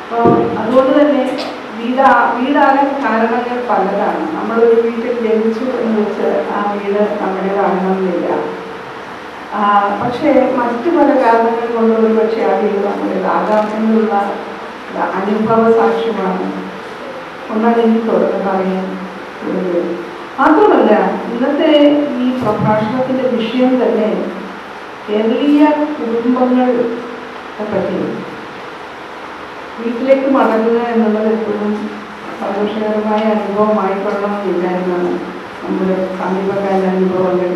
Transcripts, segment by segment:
അപ്പോൾ അതുകൊണ്ട് തന്നെ വീടാകാൻ കാരണങ്ങൾ പലതാണ്. നമ്മളൊരു വീട്ടിൽ ജനിച്ചു എന്ന് വെച്ച് ആ വീട് നമ്മുടേതാകണമെന്നില്ല. പക്ഷേ മറ്റു പല കാരണങ്ങൾ കൊണ്ട് ഒരു പക്ഷേ ആ വീട് നമ്മുടേതാകാം എന്നുള്ള അനുഭവ സാക്ഷ്യമാണ് ഒന്നാണ് എനിക്ക് തുറന്ന് പറയാൻ കൂടുതൽ. മാത്രമല്ല ഇന്നത്തെ ഈ പ്രഭാഷണത്തിൻ്റെ വിഷയം തന്നെ കേരളീയ കുടുംബങ്ങളെ പറ്റി. വീട്ടിലേക്ക് മടങ്ങുക എന്നുള്ളത് എപ്പോഴും സന്തോഷകരമായ അനുഭവമായിക്കൊള്ളണമെന്നില്ല എന്നാണ് നമ്മുടെ സമീപകാല അനുഭവങ്ങൾ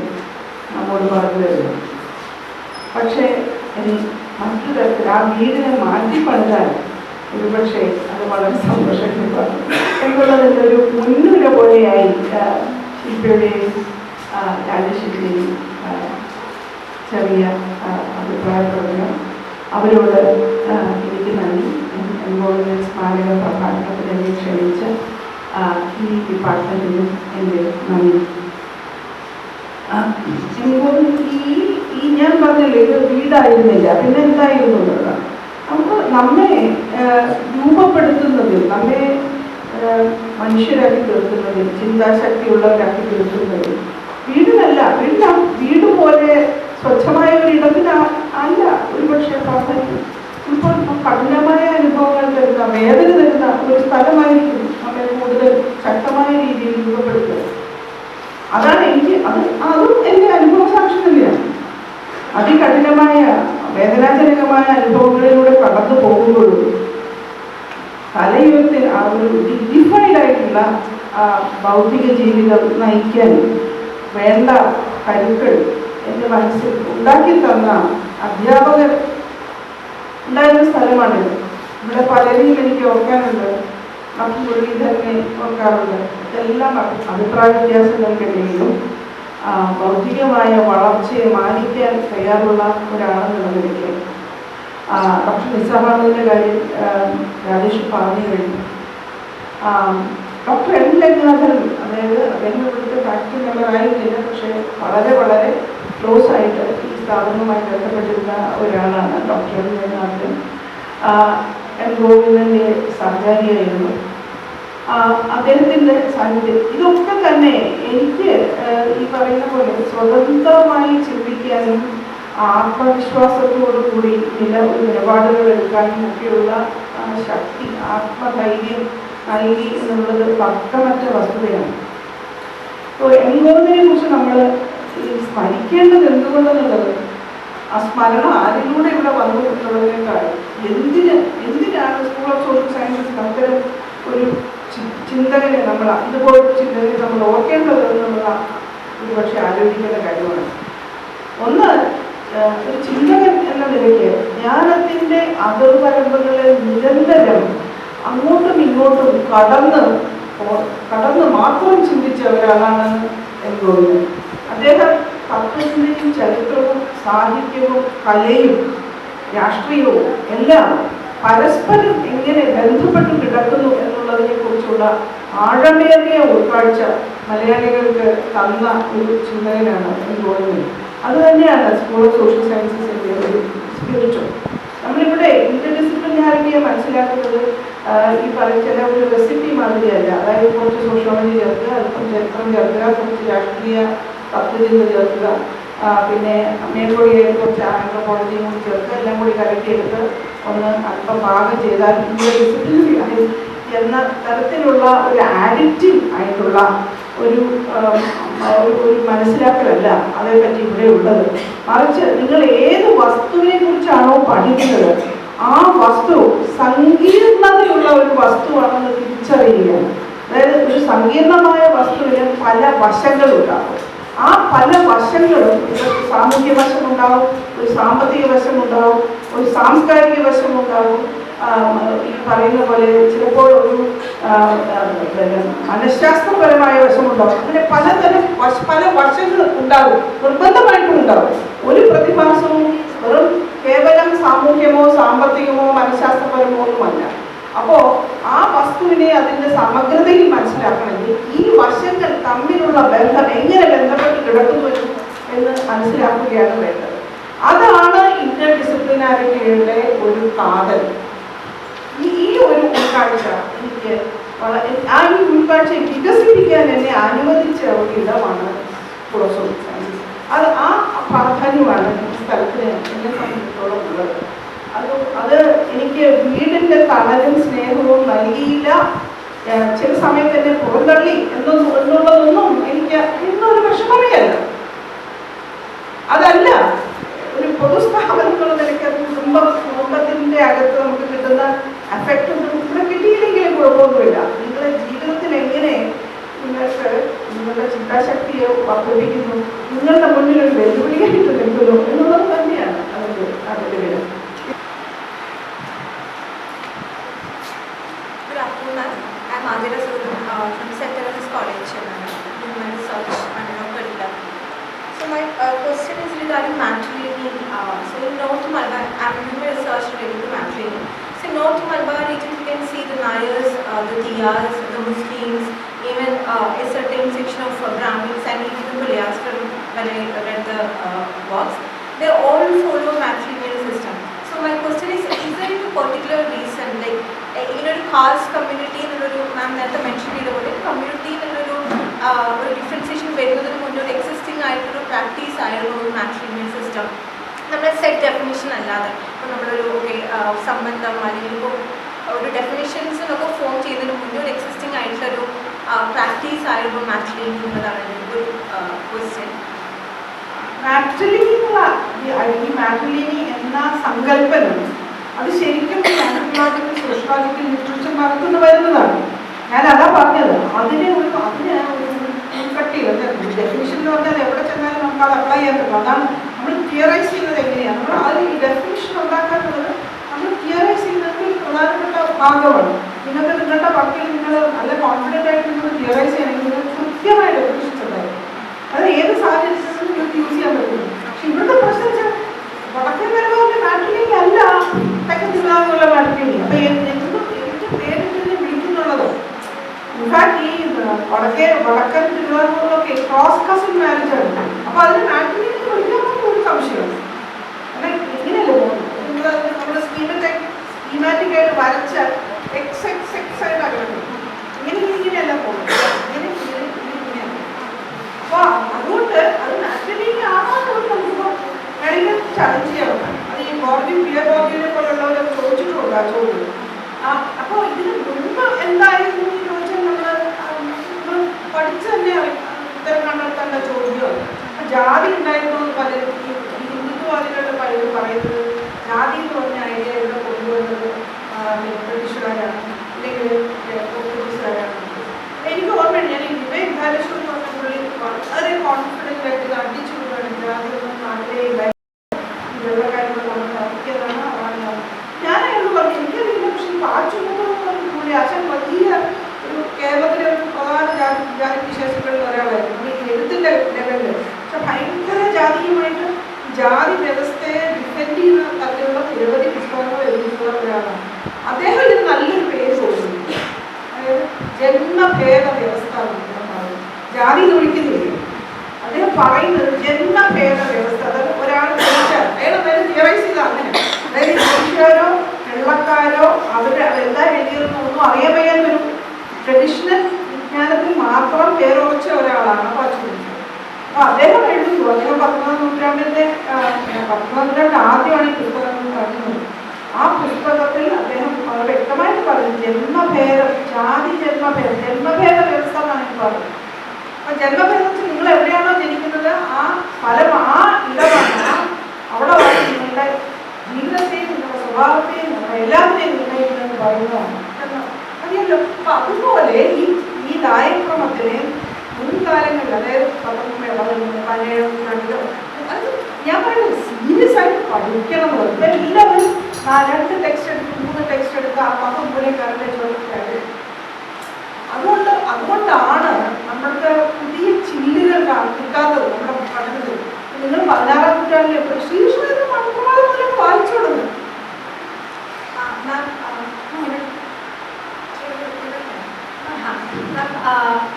നമ്മോട് പറഞ്ഞു തരുന്നത്. പക്ഷേ മറ്റു തരത്തിൽ ആ വീടിനെ മാറ്റി പണിതാൽ ഒരുപക്ഷെ അത് വളരെ സന്തോഷകരമാണ് എന്നുള്ളതിൻ്റെ ഒരു മുൻനിര പോലെയായി ശില്പയുടെയും രാജശില്പയും ചെറിയ അഭിപ്രായപ്പെടുക. അവരോട് എനിക്ക് നന്ദി. എൻഗോവിന് സ്മാരക പ്രഭാഷണത്തിന് എന്നെ ക്ഷണിച്ച ഈ ഡിപ്പാർട്ട്മെൻറ്റിനും എൻ്റെ നന്ദി. എൻഗോവിൻ ഈ ഞാൻ പറഞ്ഞില്ലേ ഇത് വീടായിരുന്നില്ല, പിന്നെ എന്തായിരുന്നു എന്നുള്ളതാണ്. അപ്പോൾ നമ്മെ രൂപപ്പെടുത്തുന്നതിൽ, നമ്മെ മനുഷ്യരാക്കി തീർക്കുന്നതിൽ, ചിന്താശക്തിയുള്ളവരാക്കി തീർക്കുന്നതിൽ വീടിനല്ല, വീട് പോലെ സ്വച്ഛമായ ഒരു ഇടത്തിന് അല്ല ഒരുപക്ഷെ പ്രാധാന്യം. ഇപ്പോൾ കഠിനമായ അനുഭവങ്ങൾ തരുന്ന, വേദന തരുന്ന ഒരു സ്ഥലമായിരിക്കും നമ്മെ കൂടുതൽ ശക്തമായ രീതിയിൽ രൂപപ്പെടുത്തുക. അതാണ് അതും എൻ്റെ അനുഭവ സാക്ഷ്യം തന്നെയാണ്. അതികഠിനമായ വേദനാജനകമായ അനുഭവങ്ങളിലൂടെ കടന്നു പോകുമ്പോഴും തലയുയർത്തി ആ ഒരു ഡിഗ്നിഫൈഡ് ആയിട്ടുള്ള ഭൗതിക ജീവിതം നയിക്കാൻ വേണ്ട കരുക്കൾ എൻ്റെ മനസ്സിൽ ഉണ്ടാക്കി തന്ന അധ്യാപകർ ഉണ്ടായിരുന്ന സ്ഥലമാണിത്. ഇവിടെ പലരെയും എനിക്ക് ഓർക്കാനുണ്ട്, ഡോക്ടർ മുരളീധരനെ ഓർക്കാറുണ്ട്. ഇതെല്ലാം അഭിപ്രായ വ്യത്യാസങ്ങൾക്കിടയിലും ഭൗതികമായ വളർച്ചയെ മാനിക്കാൻ തയ്യാറുള്ള ഒരാളെന്നുള്ള നിലയ്ക്ക് ഡോക്ടർ നിസാമാനന്ദൻ്റെ കാര്യം രാജേഷ് പറഞ്ഞു കഴിഞ്ഞു. ഡോക്ടർ എൻ രംഗനാഥൻ, അതായത് അദ്ദേഹം ഇവിടുത്തെ ഫാക്ടറി മെമ്പറായിരുന്നില്ല, പക്ഷേ വളരെ വളരെ ക്ലോസ് ആയിട്ട് ഈ സ്ഥാപനവുമായി ബന്ധപ്പെട്ടിരുന്ന ഒരാളാണ് ഡോക്ടർ എൻ രംഗനാഥൻ. എൻ ഗോവിന്ദൻ്റെ സഹചാരിയായിരുന്നു. അദ്ദേഹത്തിൻ്റെ സാന്നിധ്യം ഇതൊക്കെ തന്നെ എനിക്ക് ഈ പറയുന്ന പോലെ സ്വതന്ത്രമായി ചിന്തിക്കാനും ആത്മവിശ്വാസത്തോടുകൂടി നിലപാടുകൾ എടുക്കാനും ഒക്കെയുള്ള ശക്തി, ആത്മധൈര്യം നൽകി എന്നുള്ളത് തർക്കമറ്റ വസ്തുതയാണ്. അപ്പോൾ എൻഗോവിനെ കുറിച്ച് നമ്മൾ സ്മരിക്കേണ്ടത് എന്തുകൊണ്ടെന്നുള്ളത് ആ സ്മരണ ആരിലൂടെ ഇവിടെ വന്നു എന്നുള്ളതിനേക്കാൾ എന്തിനാണ് സ്കൂൾ ഓഫ് സോഷ്യൽ സയൻസസ് അത്തരം ഒരു ചിന്തകനെ ഇതുപോലത്തെ ചിന്തകനെ നമ്മൾ ഓർക്കേണ്ടത് എന്നുള്ള ഒരു പക്ഷെ ആലോചിക്കേണ്ട കാര്യമാണ്. ഒന്ന്, ഒരു ചിന്തകൻ എന്ന നിലയ്ക്ക് ജ്ഞാനത്തിൻ്റെ അതിർവരമ്പുകളെ നിരന്തരം അങ്ങോട്ടും ഇങ്ങോട്ടും കടന്ന് മാത്രം ചിന്തിച്ച ഒരാളാണ് എൻഗോവിന്ദൻ. അദ്ദേഹം തത്വചിന്തയും ചരിത്രവും സാഹിത്യവും കലയും രാഷ്ട്രീയവും എല്ലാം പരസ്പരം എങ്ങനെ ബന്ധപ്പെട്ട് കിടക്കുന്നു എന്നുള്ളതിനെ കുറിച്ചുള്ള ആഴമേറിയ ഉൾക്കാഴ്ച മലയാളികൾക്ക് തന്ന ഒരു ചിന്തകനാണ് എൻഗോവിന്ദൻ. അതുതന്നെയാണ് സ്കൂൾ ഓഫ് സോഷ്യൽ സയൻസസിൻ്റെ ഒരു സ്പിരിറ്റും. നമ്മളിവിടെ ഇന്റർഡിസിപ്ലിനാരിറ്റിയെ മനസ്സിലാക്കുന്നത് ഈ ചില ഒരു റെസിപ്പി മാതിരിയല്ല. അതായത് കുറച്ച് സോഷ്യോളജി ചേർക്കുക, അല്പം ചരിത്രം ചേർക്കുക, കുറച്ച് രാഷ്ട്രീയ തത്വചിന്ത ചേർക്കുക, പിന്നെ മേൽക്കൊടിയെ കുറച്ച് ആന്ത്രോപോളജിയും കൂടി ചേർക്കുക, എല്ലാം കൂടി കലക്കിയെടുത്ത് ഒന്ന് അല്പം പാകം ചെയ്താൽ ഇന്റർഡിസിപ്ലിനറി എന്ന തരത്തിലുള്ള ഒരു ആഡിക്റ്റീവ് ആയിട്ടുള്ള ഒരു മനസ്സിലാക്കലല്ല അതേപ്പറ്റി ഇവിടെ ഉള്ളത്. മറിച്ച് നിങ്ങൾ ഏത് വസ്തുവിനെ കുറിച്ചാണോ പഠിക്കുന്നത് ആ വസ്തു സങ്കീർണതയുള്ള ഒരു വസ്തുവാണെന്ന് തിരിച്ചറിയുകയാണ്. അതായത് ഒരു സങ്കീർണമായ വസ്തുവിന് പല വശങ്ങളുണ്ടാകും. ആ പല വശങ്ങളും ഒരു സാമൂഹ്യ വശമുണ്ടാവും, ഒരു സാമ്പത്തിക വശമുണ്ടാവും, ഒരു സാംസ്കാരിക വശമുണ്ടാവും, ഈ പറയുന്ന പോലെ ചിലപ്പോൾ ഒരു മനഃശാസ്ത്രപരമായ വശമുണ്ടാവും. അങ്ങനെ പല വശങ്ങൾ ഉണ്ടാകും, നിർബന്ധമായിട്ടും ഉണ്ടാവും. ഒരു പ്രതിഭാസവും വെറും കേവലം സാമൂഹ്യമോ സാമ്പത്തികമോ മനഃശാസ്ത്രപരമോ ഒന്നുമല്ല. അപ്പോൾ ആ വസ്തുവിനെ അതിൻ്റെ സമഗ്രതയിൽ മനസ്സിലാക്കണമെങ്കിൽ ഈ വശങ്ങൾ തമ്മിലുള്ള ബന്ധം എങ്ങനെ ബന്ധപ്പെട്ട് കിടക്കുന്നു എന്ന് മനസ്സിലാക്കുകയാണ് വേണ്ടത്. അതാണ് ഇന്റർ ഡിസിപ്ലിനാരിറ്റിയുടെ ഒരു കാതൽ. ഈ ഉൾക്കാഴ്ച എനിക്ക് ആ ഈ ഉൾക്കാഴ്ച വികസിപ്പിക്കാൻ എന്നെ അനുവദിച്ച ഒരു ഇടമാണ് സ്കൂൾ ഓഫ് സോഷ്യൽ സയൻസസ്. അത് ആ പ്രാധാന്യമാണ് ഈ സ്ഥലത്തിന് എന്നെ സംബന്ധിച്ചിടത്തോളം ഉള്ളത്. അത് എനിക്ക് വീടിൻ്റെ തണലും സ്നേഹവും നൽകിയില്ല, ചില സമയത്ത് എന്നെ പുറന്തള്ളി എന്നുള്ളതൊന്നും എനിക്ക് ഇന്നൊരു വിഷമമേ അല്ല. അതല്ല ഒരു പൊതുസ്ഥാപനം എന്നുള്ള നിലയ്ക്ക് കുടുംബത്തിൻ്റെ അകത്ത് നമുക്ക് കിട്ടുന്ന അഫക്റ്റ് ഒന്നും ഇവിടെ കിട്ടിയില്ലെങ്കിലും കുഴപ്പമൊന്നുമില്ല. നിങ്ങളുടെ ജീവിതത്തിൽ എങ്ങനെ നിങ്ങൾക്ക് നിങ്ങളുടെ ചിന്താശക്തിയെ വർദ്ധിപ്പിക്കുന്നു, നിങ്ങളുടെ മുന്നിൽ ഒരു വെല്ലുവിളിയായിട്ട് നിൽക്കുന്നു എന്നുള്ളത് തന്നെയാണ് അതിൻ്റെ വില. I'm Adira Sudhan from St. Teresa's College in my research and curriculum. So my question is regarding matrimony. So in North Malabar, I'm doing my research related to matrimony. So in North Malabar region, you can see the Nayars, the Diyas, the Muslims, even a certain section of Brahmins and even the Pulyas from when I read the works. They all follow matrimonial system. So my question is there any particular reason, like ഒരു cast community എന്നുള്ളൊരു മാം നേരത്തെ mention ചെയ്ത പോലെ community എന്നുള്ളൊരു ഒരു differentiation വരുന്നതിന് മുന്നേ ഒരു എക്സിസ്റ്റിംഗ് ആയിട്ടൊരു പ്രാക്ടീസ് ആയിരുന്നു ഒരു മാട്രിമോണിയൽ സിസ്റ്റം. നമ്മുടെ സെറ്റ് ഡെഫിനിഷൻ അല്ലാതെ ഇപ്പോൾ നമ്മളൊരു സംബന്ധം അല്ലെങ്കിൽ ഇപ്പോൾ ഒരു ഡെഫിനിഷൻസിനൊക്കെ ഫോം ചെയ്യുന്നതിന് മുന്നേ ഒരു എക്സിസ്റ്റിംഗ് ആയിട്ടുള്ളൊരു പ്രാക്ടീസ് ആയിരുന്നു മാട്രിമോണി എന്നതാണ് എൻ്റെ ഒരു ക്വസ്റ്റ്യൻ. മാട്രിമോണി എന്ന സങ്കല്പനം അത് ശരിക്കും ആന്ത്രോപോളജിക്കൽ സോഷ്യോളജിക്കൽ ലിറ്ററേച്ചർ ഭാഗത്തുനിന്ന് വരുന്നതാണ്. ഞാൻ അതാ പറഞ്ഞത്. അതിന് മുൻകട്ടില്ല. ഡെഫിനിഷൻ എന്ന് പറഞ്ഞാൽ എവിടെ ചെന്നാലും നമുക്ക് അത് അപ്ലൈ ചെയ്യാൻ പറ്റും. അതാണ് നമ്മൾ തിയറൈസ് ചെയ്യുന്നത് എങ്ങനെയാണ്. നമ്മൾ അത് ഈ ഡെഫിനിഷൻ ഉണ്ടാക്കാനുള്ളത് നമ്മൾ തിയറൈസ് ചെയ്യുന്നതിൽ ഒരു പ്രധാനപ്പെട്ട ഭാഗമാണ്. നിങ്ങൾക്ക് നിങ്ങളുടെ വർക്കിൽ നിങ്ങൾ നല്ല കോൺഫിഡൻ്റ് ആയിട്ട് നിങ്ങൾ തിയറൈസ് ചെയ്യണമെങ്കിൽ നിങ്ങൾ കൃത്യമായ ഡെഫിനിഷൻസ് ഉണ്ടായിരുന്നു. അത് ഏത് സാഹചര്യത്തിലും നിങ്ങൾക്ക് യൂസ് ചെയ്യാൻ പറ്റും. പക്ഷെ ഇവിടുത്തെ പ്രശ്നം വെച്ചാൽ വടക്കൻ മലബാറിന്റെ മാട്രിമോണി അല്ല തെക്കൻ തിരുവിതാംകൂറിലെ മാട്രിമോണി. അപ്പൊ എനിക്ക് പേരിട്ട് വിളിക്കുന്നുള്ളത് ഇൻഫാക്ട് ഈ വടക്കൻ തിരുവിതാംകൂറിലൊക്കെ ക്രോസ് കസിൻ മാരേജ് ആണ്. അപ്പൊ അതിന് മാട്രിമോണി വിളിക്കാമെന്ന് ഒരു സംശയമാണ്. കാരണം ഇങ്ങനെയല്ലേ പോകുന്നത്, നമ്മുടെ സ്കീമാറ്റിക് ആയിട്ട് വരച്ച എക്സ് എക്സ് എക്സ് ആയിട്ട് അങ്ങനെ ഇങ്ങനെയല്ല പോകുന്നത്. ഇങ്ങനെയാണ്. അപ്പൊ അതുകൊണ്ട് അത് മാട്രിമോണി ആണോ നമുക്ക് വേണമെങ്കിൽ ചലഞ്ച് ചെയ്യണം. അത് ഈ പിയർ ബോർഡിനെ പോലുള്ളവരെ ചോദിച്ചിട്ടുണ്ട് ആ ചോദ്യം. അപ്പോൾ ഇതിന് മുൻപ് എന്തായിരുന്നു എന്ന് ചോദിച്ചാൽ നമ്മൾ പഠിച്ച് തന്നെ ഉത്തരം കണ്ടെത്തേണ്ട ചോദ്യമാണ്. ജാതി ഉണ്ടായിരുന്നു എന്ന് പലരും ഈ ഹിന്ദുത്വവാദികളുടെ പലരും പറയുന്നത് ജാതി എന്ന് പറഞ്ഞ ഐഡിയ ഇവിടെ കൊണ്ടുവന്നത് ബ്രിട്ടീഷുകാരാണ് അല്ലെങ്കിൽ പോർച്ചുഗീസുകാരാണ്. എനിക്ക് ഓർമ്മയുണ്ട്, ഞാൻ ഈ വിവേക് ധാരേശ്വർ എന്ന് പറഞ്ഞ പുള്ളി വളരെ കോൺഫിഡൻ്റ് ആയിട്ട് അടിച്ചു കൊണ്ടാണ് ജാതി ഒന്നും നാട്ടിലെ ഞാൻ അയാൾ പറഞ്ഞു എനിക്കറിയില്ല. പക്ഷേ ഈ പാച്ചുകൂടി അച്ഛൻ വലിയ ഒരു കേരളത്തിലെ ഒരു പ്രധാന ജാതി വിശേഷങ്ങളിൽ ഒരാളായിരുന്നു ഈ എഴുത്തിൻ്റെ ലെവലിൽ. പക്ഷെ ഭയങ്കര ജാതിയുമായിട്ട് ജാതി വ്യവസ്ഥയെ ഡിഫെൻഡ് ചെയ്യുന്ന തരത്തിലുള്ള നിരവധി പുസ്തകങ്ങൾ എഴുതിയിട്ടുള്ള ഒരാളാണ് അദ്ദേഹം. ഇതിന് നല്ലൊരു പേര് കൊടുക്കുന്നു, അതായത് ജന്മഭേദ വ്യവസ്ഥ എന്നാണ്. ജാതി എന്ന് വിളിക്കുന്നില്ല, അദ്ദേഹം പറയുന്നത് ജന്മഭേദ വ്യവസ്ഥ. അതായത് ഒരാൾ ജനിച്ചാൽ അയാൾ അതായത് തിയറൈസ് ചെയ്ത അങ്ങനെ, അതായത് മനുഷ്യരോ വെള്ളക്കാരോ അതെല്ലാം എഴുതിയിരുന്ന ഒന്നും അറിയാൻ വയ്യാത്തൊരു ട്രഡീഷണൽ വിജ്ഞാനത്തിൽ മാത്രം പേരുറച്ച ഒരാളാണ് പാച്ചുകുട്ടി. അപ്പോൾ അദ്ദേഹം എഴുതുന്നു, അദ്ദേഹം 19ാം നൂറ്റാണ്ടിൻ്റെ 19ാം നൂറ്റാണ്ട് ആദ്യമാണ് ഈ പുസ്തകം പറയുന്നത്. ആ പുസ്തകത്തിൽ അദ്ദേഹം വളരെ വ്യക്തമായിട്ട് പറഞ്ഞു ജന്മഭേദം, ജാതി ജന്മഭേദ വ്യവസ്ഥ എന്നാണ് എനിക്ക് പറയുന്നത്. അപ്പം ജന്മഭേദം വെച്ചാൽ നിങ്ങൾ എവിടെയാണോ ജനിക്കുന്നത് ആ ഫലം ആ ഇടമാണ്, അവിടെ വന്ന് നിങ്ങളുടെ ജീവിതത്തെയും നിങ്ങളുടെ സ്വഭാവത്തെയും നിങ്ങളുടെ എല്ലാത്തിനെയും നിർണ്ണയിക്കുന്നതെന്ന് പറയുന്നതാണ്. അറിയല്ലോ. അപ്പം അതുപോലെ ഈ നായക്രമത്തിനെ മുൻകാലങ്ങളിൽ, അതായത് 17 നൂറ്റാണ്ടിലോ അത് ഞാൻ പറയുന്നത് സീരിയസ് ആയിട്ട് പഠിക്കണം. ഇപ്പം എല്ലാവരും 2 ടെക്സ്റ്റ് എടുത്ത് 3 ടെക്സ്റ്റ് എടുത്ത് ആ പദം പോലെ കറണ്ട് ചോദിക്കാറ്. അതുകൊണ്ടാണ് നമ്മൾക്ക് പുതിയ ചില്ലുകൾ കിട്ടാത്തത് നമ്മുടെ പഠനത്തിൽ. നിങ്ങൾ 16ാം നൂറ്റാണ്ടിലെ ശ്രീകൃഷ്ണ മണിക്കൂറാതെ മൂലം വായിച്ചു തുടങ്ങും.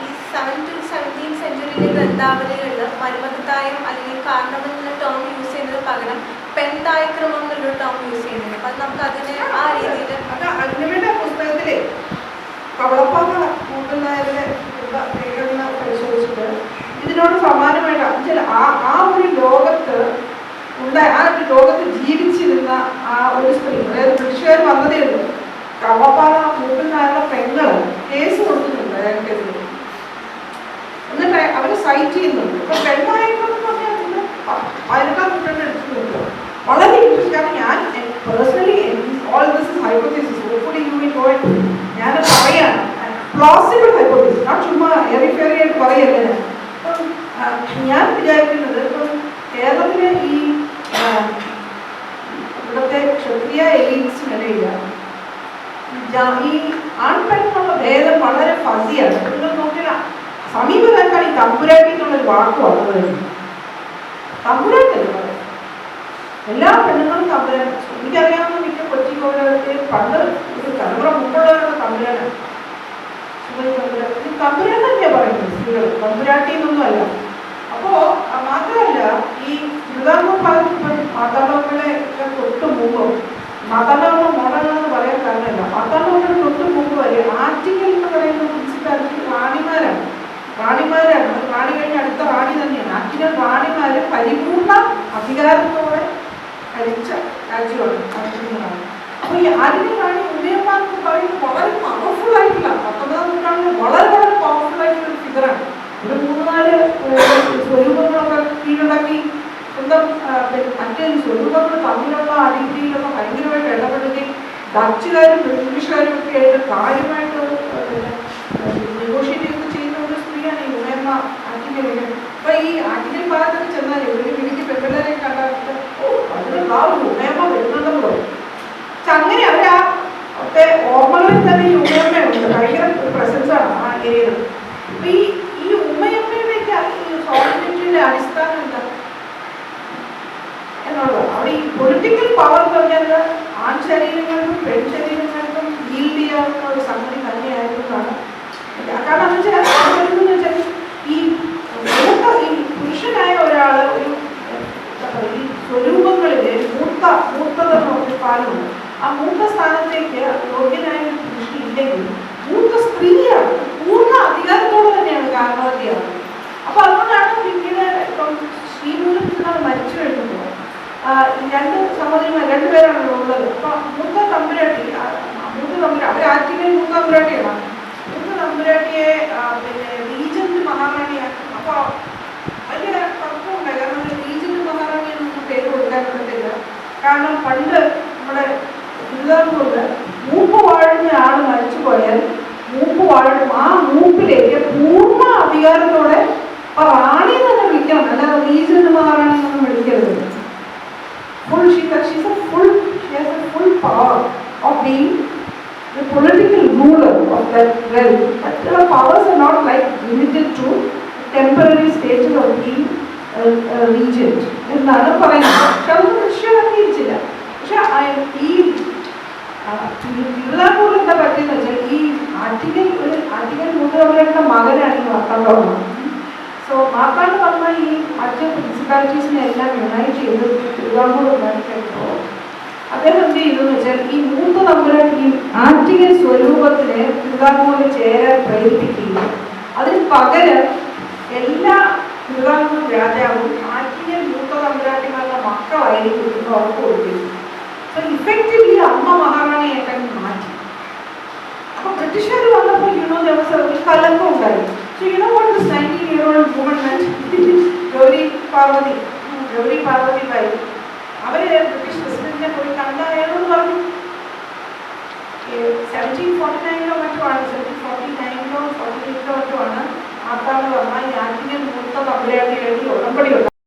ഈ 7th to 17th സെഞ്ച്വറിയിലെ ഗ്രന്ഥാവലികളിൽ മരുമകത്തായം അല്ലെങ്കിൽ കാരണവം എന്നുള്ള ടേം യൂസ് ചെയ്യുന്നതിന് പകരം പെൺതായക്രമം എന്നുള്ളൊരു ടേം യൂസ് ചെയ്യുന്നുണ്ട്. അപ്പം നമുക്ക് അതിന് ആ രീതിയിൽ അഗ്നിയുടെ പുസ്തകത്തിലെ കവളപ്പാറ മൂപ്പൻ നായരുടെ പ്രകടന പരിശോധിച്ചിട്ട് ഇതിനോട് സമാനമായിട്ട് ചില ആ ഒരു ലോകത്ത് ആ ഒരു ലോകത്ത് ജീവിച്ചിരുന്ന ആ ഒരു സ്ത്രീ, അതായത് ബ്രിട്ടീഷുകാർ വന്നതേ ഉള്ളൂ, കവളപ്പാറ മൂപ്പൻ നായരുടെ പെങ്ങള് കേസ് കൊടുക്കുന്നുണ്ട് അയാൾക്കെതിരെ. എന്നിട്ട് അവര് സൈറ്റ് ചെയ്യുന്നുണ്ട്. ഇപ്പൊ പെണ്ണായിക്കോന്ന് പറഞ്ഞാൽ 18-ാം നൂറ്റാണ്ട് എടുത്തു നോക്കുക. വളരെ ഇൻട്രസ്റ്റ് ആണ്. ഞാൻ personally all this is hypothesis, hopefully you will go in. ഞാൻ പറയാണ് പ്ലോസിബിൾ ഹൈപ്പോത്തസിസ്, ഞാൻ ചുമ്മാ എറിഫെറി ആയിട്ട് പറയല്ലേ. അപ്പം ഞാൻ വിചാരിക്കുന്നത് ഇപ്പം കേരളത്തിലെ ഈ ഇവിടുത്തെ ക്ഷത്രിയ എലീറ്റ്സിനിടയിൽ ഈ ആൺപെണ്ണുള്ള ഭേദം വളരെ ഫസിയാണ്. നിങ്ങൾ നോക്കില്ല, സമീപകാലത്താണ് ഈ തമ്പുരാട്ടി എന്നുള്ളൊരു വാക്ക് വന്നത്. തമ്പുരാട്ടല്ലേ പറയുന്നത്, എല്ലാ പെണ്ണുങ്ങളും തമ്പുരാൻ. എനിക്കറിയാവുന്ന മിക്ക കൊച്ചി കോവിലൊക്കെ പണ്ട് ഒരു തലമുറ മുമ്പുള്ളവരാണ് തമ്പുരാനാണ്. തമ്പുരാൻ തന്നെയാണ് പറയുന്നത് സ്ത്രീകൾ, തമ്പുരാട്ടി എന്നൊന്നും അല്ല. അപ്പോ മാത്രമല്ല, ഈ തിരുവിതാംകൂർ ഭാഗത്ത് ഇപ്പം മാതാപിതാക്കളെ തൊട്ട് മുമ്പ്, മാതാപിതാക്കളെ മോഡലാണെന്ന് പറയാൻ കാരണമല്ല, മാതാപിതാക്കളെ തൊട്ട് മുമ്പ് വരെ ആറ്റിങ്ങൽ എന്ന് പറയുന്ന മുനിസിപ്പാലിറ്റി റാണിമാരാണ്. റാണി കഴിഞ്ഞ അടുത്ത റാണി തന്നെയാണ്. ആറ്റിങ്ങൽ റാണിമാര് പരിപൂർണ അധികാരത്തോടെ ഭരിച്ച രാജ്യമാണ്. അപ്പൊ ഈ ആറ്റിങ്ങൽ റാണി ഉദയമ്മ എന്ന് പറയുന്നത് വളരെ പവർഫുൾ ആയിട്ടില്ല, 19-ാം നൂറ്റാണ്ടിൽ വളരെ വളരെ പവർഫുൾ ആയിട്ടുള്ള ഒരു ഫിഗറാണ്. ഒരു 3-4 സ്വരൂപങ്ങളൊക്കെ കീഴടക്കി സ്വന്തം മറ്റേ സ്വരൂപങ്ങൾ തമ്മിലുള്ള അടിപിടിയിലൊക്കെ ഭയങ്കരമായിട്ട് ഇടപെടുകയും ഡച്ചുകാരും ബ്രിട്ടീഷുകാരും ഒക്കെ ആയിട്ട് കാര്യമായിട്ട് നെഗോഷിയേറ്റ് ഒക്കെ ചെയ്യുന്ന ഒരു സ്ത്രീയാണ് ഈ ഉമയമ്മ ആറ്റിങ്ങലിൽ. അപ്പൊ ഈ ആറ്റിങ്ങൽ ഭാഗത്തൊക്കെ ചെന്നാൽ ഒരു വീട്ടിൽ പെൺപിള്ളേരെ കണ്ടിട്ട് അതിന് ഉമയമ്മ വരുന്നുണ്ടെന്ന് പറയും. പക്ഷെ അങ്ങനെ അവർ ആ ഒക്കെ ഓർമ്മകളിൽ തന്നെ ഈ ഉമയമ്മയുണ്ട്, ഭയങ്കര പ്രസൻസാണ് ആ ഏരിയയിൽ. അപ്പൊ ഈ ഉമയമ്മയുടെയൊക്കെ ഈ സോളിഡിറ്റിയുടെ അടിസ്ഥാനം എന്താ എന്നുള്ളത്, അവിടെ ഈ പൊളിറ്റിക്കൽ പവർ എന്ന് പറഞ്ഞാൽ ആൺ ശരീരങ്ങൾക്കും പെൺ ശരീരങ്ങൾക്കും ഈൽഡ് ചെയ്യാവുന്ന ഒരു സംഗതി തന്നെയായിരുന്നതാണ്. കാരണം എന്ന് വെച്ചാൽ ഈ പുരുഷനായ ഒരാൾ ഒരു ഈ സ്വരൂപങ്ങളിലെ മൂത്തത ഒരു പാലുണ്ട്. ആ മൂത്ത സ്ഥാനത്തേക്ക് യോഗ്യനായ ഒരു പുരുഷൻ ഇല്ലെങ്കിൽ മൂത്ത സ്ത്രീയാണ്, പൂർണ്ണ അധികാരത്തോടെ തന്നെയാണ് കാരണവതിയാണ്. അപ്പൊ അതുകൊണ്ടാണ് പിന്നീട് ഇപ്പം ശ്രീമൂലത്തിനാണ് മരിച്ചു കഴിഞ്ഞപ്പോൾ 2 സഹോദരിമാർ 2 പേരാണ് ഉള്ളത്. അപ്പൊ മൂത്ത തമ്പുരാട്ടി അവർ ആറ്റിങ്ങൽ മൂത്ത തമ്പുരാട്ടിയാണ്. മൂത്ത തമ്പുരാട്ടിയെ പിന്നെ റീജന്റ് മഹാറാണിയാണ്. അപ്പൊ വലിയ തർക്കമുണ്ടായി. കാരണം റീജന്റ് മഹാറാണി എന്നൊന്നും പേര് കൊടുക്കാൻ പറ്റത്തില്ല. കാരണം പണ്ട് നമ്മുടെ തിരുവിതാംകൂറിൽ മൂപ്പ് വാഴുന്ന ആൾ മരിച്ചു പോയാൽ ആ മൂപ്പിലേക്ക് പൂർണ്ണ അധികാരത്തോടെ റാണി തന്നെ വിളിക്കണം, അല്ലാതെ റീജന്റ് മഹാറാണി എന്നൊന്നും വിളിക്കരുത്. She has a full power of being the political ruler of that realm. But her powers are not like limited to temporary status of being a regent. എന്നാണ് പറയുന്നത്. പക്ഷെ അതൊന്നും മനുഷ്യർ അംഗീകരിച്ചില്ല. പക്ഷെ ഈ തിരുവിതാംകൂറിൽ എന്താ പറ്റിയെന്ന് വെച്ചാൽ ഈ ആറ്റിങ്ങൽ മൂത്തവരുടെ മകനാണ് ഈ മാർത്താണ്ഡവർമ്മ. സോ മാർത്താണ്ഡവർമ്മ ഈ മറ്റ് മുനിസിപ്പാലിറ്റീസിനെ എല്ലാം യുണൈറ്റ് ചെയ്ത് തിരുവിതാംകൂർ ഉണ്ടാക്കിയപ്പോൾ അദ്ദേഹം എന്ത് ചെയ്തെന്ന് വെച്ചാൽ ഈ മൂത്ത തമ്പുരാൻ ഈ ആറ്റിങ്ങൽ സ്വരൂപത്തിനെ തിരുവിതാംകൂറിൽ ചേരാൻ പ്രേരിപ്പിക്കുകയും അതിന് പകരം എല്ലാ തിരുവിതാംകൂർ രാജാവും ആറ്റിങ്ങൽ മൂത്ത തമ്പുരാട്ടിമാരുടെ മക്കളായിരിക്കും എന്ന് ഉറപ്പ് കൊടുക്കുന്നു. സോ ഇഫക്റ്റീവ്ലി അമ്മ മഹാറാണിയായിട്ട് മാറ്റി. അപ്പൊ ബ്രിട്ടീഷുകാർ വന്നപ്പോൾ ഒരു കലക്കം ഉണ്ടായി. So you know what this 19-year-old woman meant? Gauri Parvathi ബായി അവര് ബ്രിട്ടീഷ് പ്രസിഡന്റിനെ പോയി കണ്ട അയാളോട് പറഞ്ഞു 1749